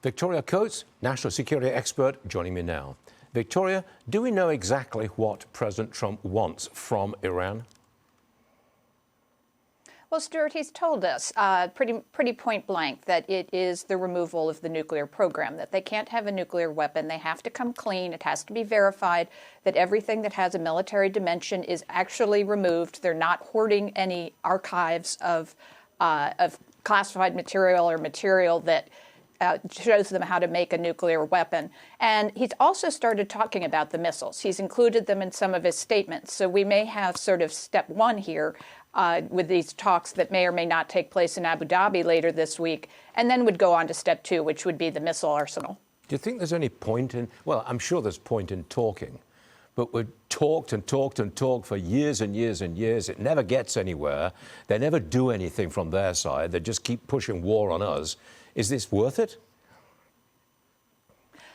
Victoria Coates, national security expert, joining me now. Victoria, do we know exactly what President Trump wants from Iran? Well, Stuart, he's told us pretty point blank that it is the removal of the nuclear program, that they can't have a nuclear weapon. They have to come clean. It has to be verified that everything that has a military dimension is actually removed. They're not hoarding any archives of classified material or material that shows them how to make a nuclear weapon. And he's also started talking about the missiles. He's included them in some of his statements. So we may have sort of step one here with these talks that may or may not take place in Abu Dhabi later this week, and then would go on to step two, which would be the missile arsenal. Do you think there's any point in, well, I'm sure there's point in talking, but we've talked and talked and talked for years and years and years. It never gets anywhere. They never do anything from their side. They just keep pushing war on us. Is this worth it?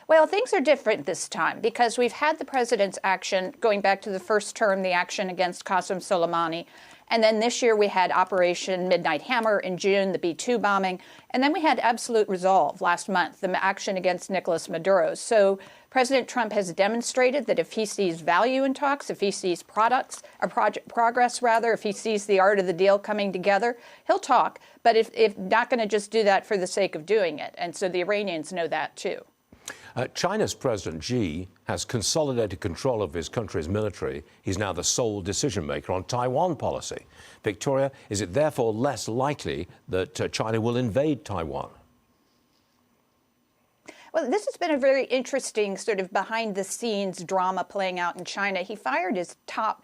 Well, things are different this time because we've had the president's action going back to the first term, the action against Qasem Soleimani. And then this year we had Operation Midnight Hammer in June, the B-2 bombing. And then we had Absolute Resolve last month, the action against Nicolas Maduro. So President Trump has demonstrated that if he sees value in talks, if he sees progress, if he sees the art of the deal coming together, he'll talk. But if not going to just do that for the sake of doing it. And so the Iranians know that, too. China's President Xi has consolidated control of his country's military. He's now the sole decision maker on Taiwan policy. Victoria, is it therefore less likely that China will invade Taiwan? Well, this has been a very interesting sort of behind-the-scenes drama playing out in China. He fired his top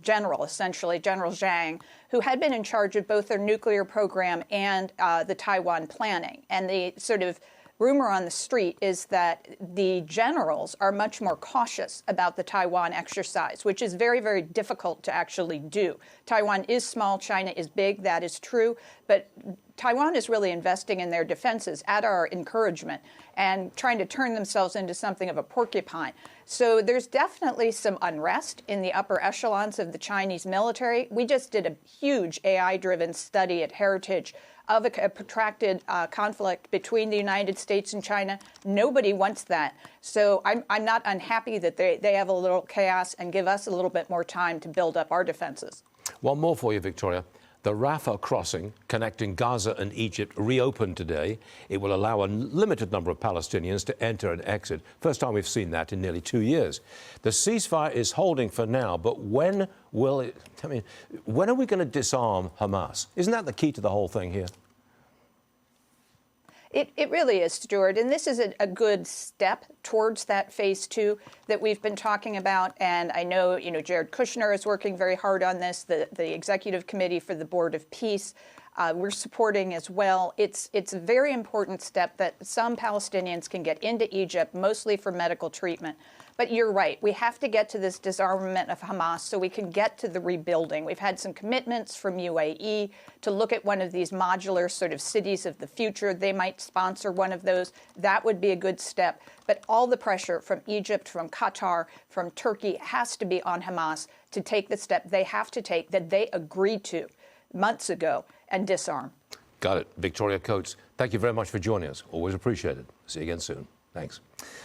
general, essentially, General Zhang, who had been in charge of both their nuclear program and the Taiwan planning. And the sort of rumor on the street is that the generals are much more cautious about the Taiwan exercise, which is very, very difficult to actually do. Taiwan is small, China is big, that is true, but Taiwan is really investing in their defenses at our encouragement and trying to turn themselves into something of a porcupine. So there's definitely some unrest in the upper echelons of the Chinese military. We just did a huge AI-driven study at Heritage of a protracted conflict between the United States and China. Nobody wants that. So I'm not unhappy that they have a little chaos and give us a little bit more time to build up our defenses. One more for you, Victoria. The Rafah crossing connecting Gaza and Egypt reopened today. It will allow a limited number of Palestinians to enter and exit. First time we've seen that in nearly 2 years. The ceasefire is holding for now, but when will it, when are we going to disarm Hamas? Isn't that the key to the whole thing here? It really is, Stuart, and this is a good step towards that phase two that we've been talking about. And I know, Jared Kushner is working very hard on this, the executive committee for the Board of Peace. We're supporting as well. It's a very important step that some Palestinians can get into Egypt, mostly for medical treatment. But you're right. We have to get to this disarmament of Hamas so we can get to the rebuilding. We've had some commitments from UAE to look at one of these modular sort of cities of the future. They might sponsor one of those. That would be a good step. But all the pressure from Egypt, from Qatar, from Turkey has to be on Hamas to take the step they have to take that they agreed to months ago and disarm. Got it. Victoria Coates, thank you very much for joining us. Always appreciated. See you again soon. Thanks.